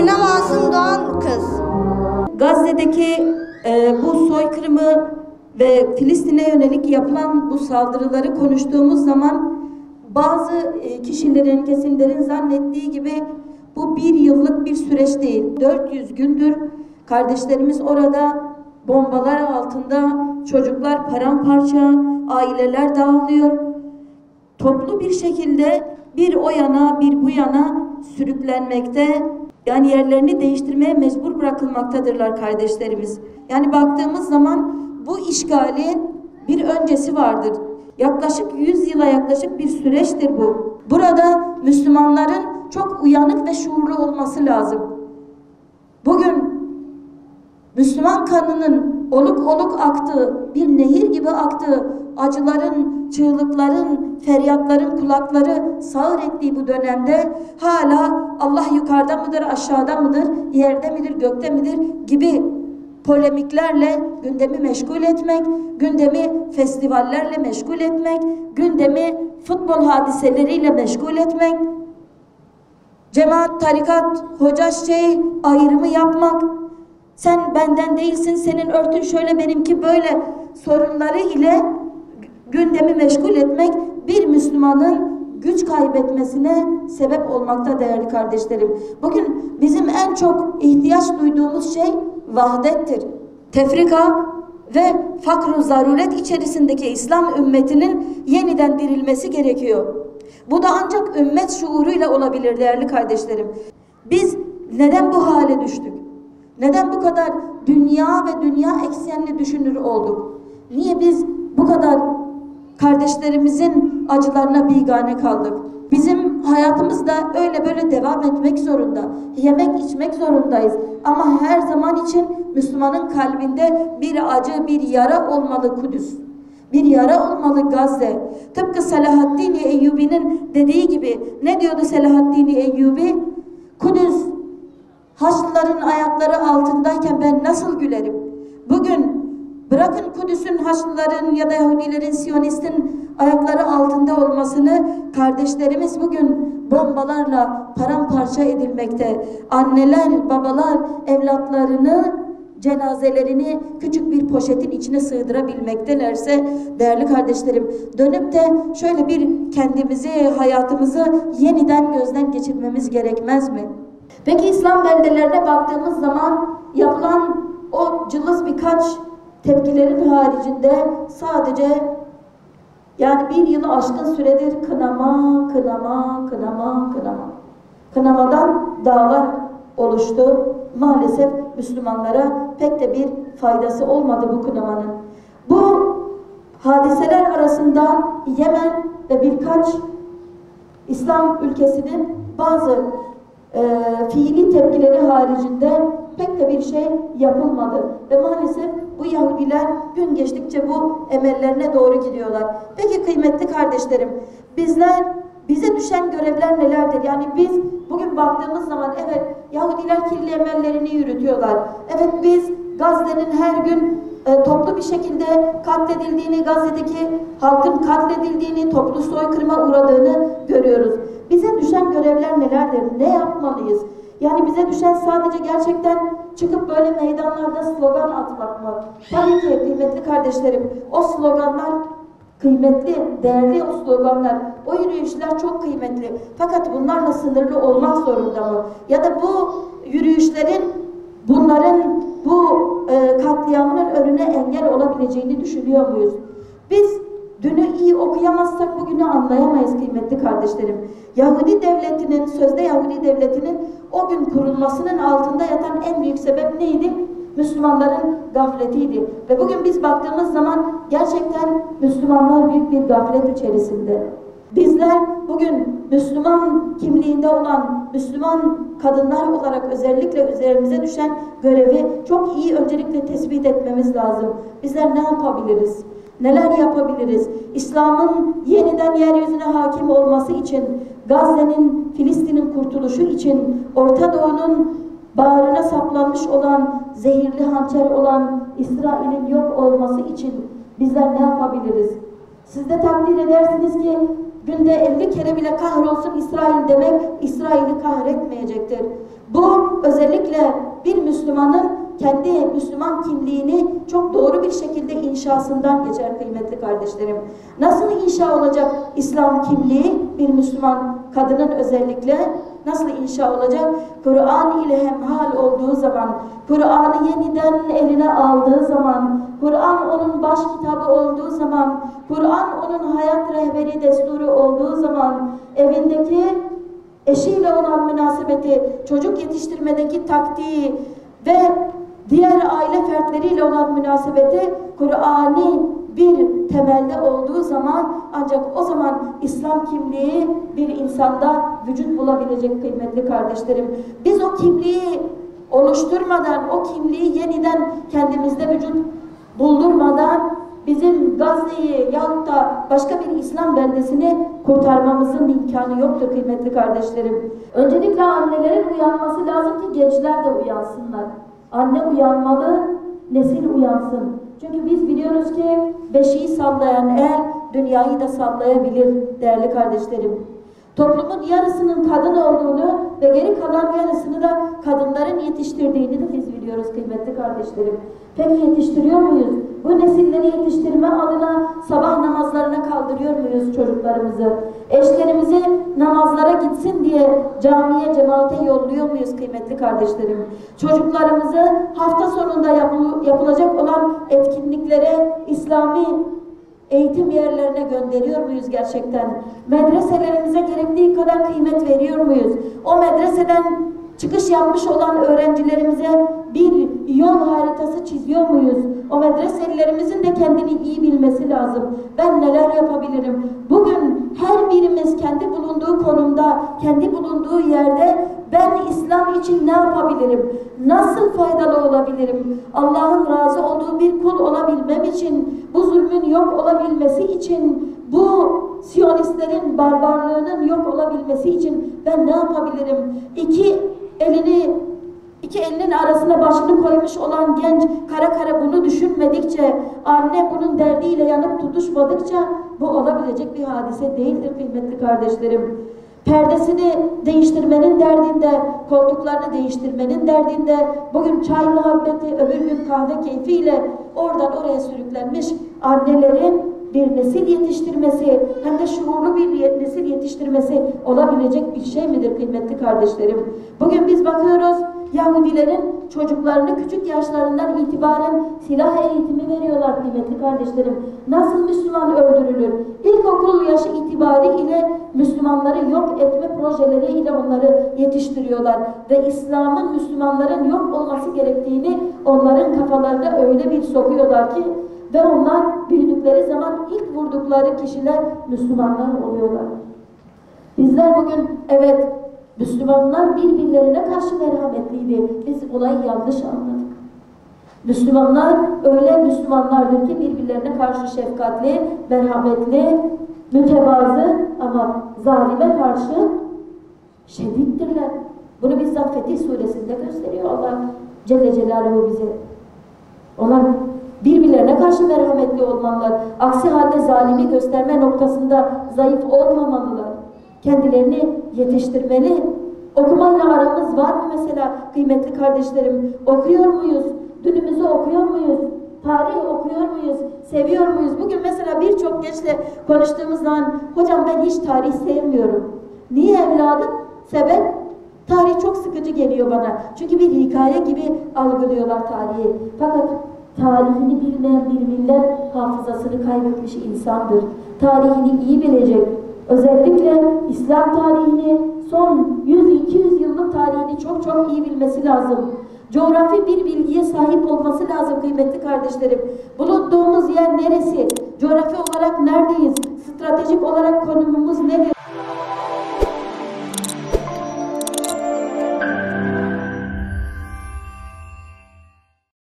Emine Masum Doğan kız. Gazze'deki bu soykırımı ve Filistin'e yönelik yapılan bu saldırıları konuştuğumuz zaman bazı kişilerin, kesimlerin zannettiği gibi bu bir yıllık bir süreç değil. 400 gündür kardeşlerimiz orada bombalar altında, çocuklar paramparça, aileler dağılıyor. Toplu bir şekilde bir o yana bir bu yana sürüklenmekte, yani yerlerini değiştirmeye mecbur bırakılmaktadırlar kardeşlerimiz. Yani baktığımız zaman bu işgalin bir öncesi vardır. Yaklaşık 100 yıla yaklaşık bir süreçtir bu. Burada Müslümanların çok uyanık ve şuurlu olması lazım. Bugün Müslüman kanının oluk oluk aktığı, bir nehir gibi aktığı, acıların, çığlıkların, feryatların kulakları sağır ettiği bu dönemde hala Allah yukarıda mıdır, aşağıda mıdır, yerde midir, gökte midir gibi polemiklerle gündemi meşgul etmek, gündemi festivallerle meşgul etmek, gündemi futbol hadiseleriyle meşgul etmek, cemaat, tarikat, hoca, şeyh ayrımı yapmak, sen benden değilsin, senin örtün şöyle, benimki böyle sorunları ile gündemi meşgul etmek bir Müslümanın güç kaybetmesine sebep olmakta değerli kardeşlerim. Bugün bizim en çok ihtiyaç duyduğumuz şey vahdettir. Tefrika ve fakr-ı zaruret içerisindeki İslam ümmetinin yeniden dirilmesi gerekiyor. Bu da ancak ümmet şuuruyla olabilir değerli kardeşlerim. Biz neden bu hale düştük? Neden bu kadar dünya ve dünya eksenli düşünür olduk? Niye biz bu kadar kardeşlerimizin acılarına bigane kaldık? Bizim hayatımız da öyle böyle devam etmek zorunda. Yemek içmek zorundayız. Ama her zaman için Müslümanın kalbinde bir acı, bir yara olmalı Kudüs. Bir yara olmalı Gazze. Tıpkı Selahaddin Eyyubi'nin dediği gibi, ne diyordu Selahaddin Eyyubi? Kudüs Haçlıların ayakları altındayken ben nasıl gülerim? Bugün bırakın Kudüs'ün Haçlıların ya da Yahudilerin, Siyonist'in ayakları altında olmasını, kardeşlerimiz bugün bombalarla paramparça edilmekte. Anneler, babalar evlatlarını, cenazelerini küçük bir poşetin içine sığdırabilmektelerse değerli kardeşlerim, dönüp de şöyle bir kendimizi, hayatımızı yeniden gözden geçirmemiz gerekmez mi? Peki İslam beldelerine baktığımız zaman yapılan o cılız birkaç tepkilerin haricinde sadece yani bir yılı aşkın süredir kınamadan dağlar oluştu. Maalesef Müslümanlara pek de bir faydası olmadı bu kınamanın. Bu hadiseler arasında Yemen ve birkaç İslam ülkesinin bazı fiili tepkileri haricinde pek de bir şey yapılmadı. Ve maalesef bu Yahudiler gün geçtikçe bu emellerine doğru gidiyorlar. Peki kıymetli kardeşlerim, bize düşen görevler nelerdir? Yani biz bugün baktığımız zaman evet Yahudiler kirli emellerini yürütüyorlar. Evet biz Gazze'nin her gün toplu bir şekilde katledildiğini, Gazze'deki halkın katledildiğini, toplu soykırıma uğradığını görüyoruz. Bize düşen görevler nelerdir? Ne yapmalıyız? Yani bize düşen sadece gerçekten çıkıp böyle meydanlarda slogan atmak mı? Tabii ki kıymetli kardeşlerim, o sloganlar kıymetli, değerli o sloganlar, o yürüyüşler çok kıymetli. Fakat bunlarla sınırlı olmak zorunda mı? Ya da bu yürüyüşlerin, bunların bu katliamının önüne engel olabileceğini düşünüyor muyuz? Biz dünü iyi okuyamazsak bugünü anlayamayız kıymetli kardeşlerim. Yahudi devletinin, sözde Yahudi devletinin o gün kurulmasının altında yatan en büyük sebep neydi? Müslümanların gafletiydi. Ve bugün biz baktığımız zaman gerçekten Müslümanlar büyük bir gaflet içerisinde. Bizler bugün Müslüman kimliğinde olan Müslüman kadınlar olarak özellikle üzerimize düşen görevi çok iyi öncelikle tespit etmemiz lazım. Bizler ne yapabiliriz? Neler yapabiliriz? İslam'ın yeniden yeryüzüne hakim olması için, Gazze'nin, Filistin'in kurtuluşu için, Orta Doğu'nun bağrına saplanmış olan, zehirli hançer olan İsrail'in yok olması için bizler ne yapabiliriz? Siz de takdir edersiniz ki günde 50 kere bile kahrolsun İsrail demek İsrail'i kahretmeyecektir. Bu özellikle bir Müslümanın kendi Müslüman kimliğini çok doğru bir şekilde inşasından geçer kıymetli kardeşlerim. Nasıl inşa olacak İslam kimliği bir Müslüman kadının özellikle? Nasıl inşa olacak? Kur'an ile hemhal olduğu zaman, Kur'an'ı yeniden eline aldığı zaman, Kur'an onun baş kitabı olduğu zaman, Kur'an onun hayat rehberi desturu olduğu zaman, evindeki eşiyle olan münasebeti, çocuk yetiştirmedeki taktiği ve diğer aile fertleriyle olan münasebeti Kur'an'ı bir temelde olduğu zaman ancak o zaman İslam kimliği bir insanda vücut bulabilecek kıymetli kardeşlerim. Biz o kimliği oluşturmadan, o kimliği yeniden kendimizde vücut buldurmadan bizim Gazze'yi yahut da başka bir İslam beldesini kurtarmamızın imkanı yoktur kıymetli kardeşlerim. Öncelikle annelerin uyanması lazım ki gençler de uyansınlar. Anne uyanmalı, nesil uyansın. Çünkü biz biliyoruz ki beşiği sallayan el dünyayı da sallayabilir değerli kardeşlerim. Toplumun yarısının kadın olduğunu ve geri kalan yarısını da kadınların yetiştirdiğini de biz biliyoruz kıymetli kardeşlerim. Peki yetiştiriyor muyuz? Bu nesilleri yetiştirme adına sabah namazlarına kaldırıyor muyuz çocuklarımızı? Eşlerimizi namazlara gitsin diye camiye, cemaate yolluyor muyuz kıymetli kardeşlerim? Çocuklarımızı hafta sonunda yapılacak olan etkinliklere, İslami eğitim yerlerine gönderiyor muyuz gerçekten? Medreselerimize gerektiği kadar kıymet veriyor muyuz? O medreseden çıkış yapmış olan öğrencilerimize bir yol haritası çiziyor muyuz? O medreselerimizin de kendini iyi bilmesi lazım. Ben neler yapabilirim? Bugün her birimiz kendi bulunduğu konumda, kendi bulunduğu yerde ben İslam için ne yapabilirim? Nasıl faydalı olabilirim? Allah'ın razı olduğu bir kul olabilmem için, bu zulmün yok olabilmesi için, bu Siyonistlerin barbarlığının yok olabilmesi için ben ne yapabilirim? İki elinin arasına başını koymuş olan genç kara kara bunu düşünmedikçe, anne bunun derdiyle yanıp tutuşmadıkça bu olabilecek bir hadise değildir kıymetli kardeşlerim. Perdesini değiştirmenin derdinde, koltuklarını değiştirmenin derdinde, bugün çay muhabbeti, öbür gün kahve keyfiyle oradan oraya sürüklenmiş annelerin bir nesil yetiştirmesi, hem de şuurlu bir nesil yetiştirmesi olabilecek bir şey midir kıymetli kardeşlerim? Bugün biz bakıyoruz, Yahudilerin çocuklarını küçük yaşlarından itibaren silah eğitimi veriyorlar kıymetli kardeşlerim. Nasıl Müslüman öldürülür? İlkokul yaşı itibariyle Müslümanları yok etme projeleriyle onları yetiştiriyorlar. Ve İslam'ın Müslümanların yok olması gerektiğini onların kafalarına öyle bir sokuyorlar ki ve onlar büyüdükleri zaman ilk vurdukları kişiler Müslümanlar oluyorlar. Bizler bugün evet Müslümanlar birbirlerine karşı merhametliydi. Biz olayı yanlış anladık. Müslümanlar öyle Müslümanlardır ki birbirlerine karşı şefkatli, merhametli, mütevazı ama zalime karşı şedittirler. Bunu bizzat Fetih Suresinde gösteriyor Allah Celle Celaluhu bize. Onlar birbirlerine karşı merhametli olmalılar. Aksi halde zalimi gösterme noktasında zayıf olmamalılar. Kendilerini yetiştirmeli. Okumayla aramız var mı mesela kıymetli kardeşlerim? Okuyor muyuz? Dünümüzü okuyor muyuz? Tarih okuyor muyuz? Seviyor muyuz? Bugün mesela birçok gençle konuştuğumuz zaman hocam ben hiç tarih sevmiyorum. Niye evladım? Sebep? Tarih çok sıkıcı geliyor bana. Çünkü bir hikaye gibi algılıyorlar tarihi. Fakat tarihini bilmeyen bir millet hafızasını kaybetmiş insandır. Tarihini iyi bilecek. Özellikle İslam tarihini, son 100-200 yıllık tarihini çok çok iyi bilmesi lazım. Coğrafi bir bilgiye sahip olması lazım kıymetli kardeşlerim. Bulunduğumuz yer neresi? Coğrafi olarak neredeyiz? Stratejik olarak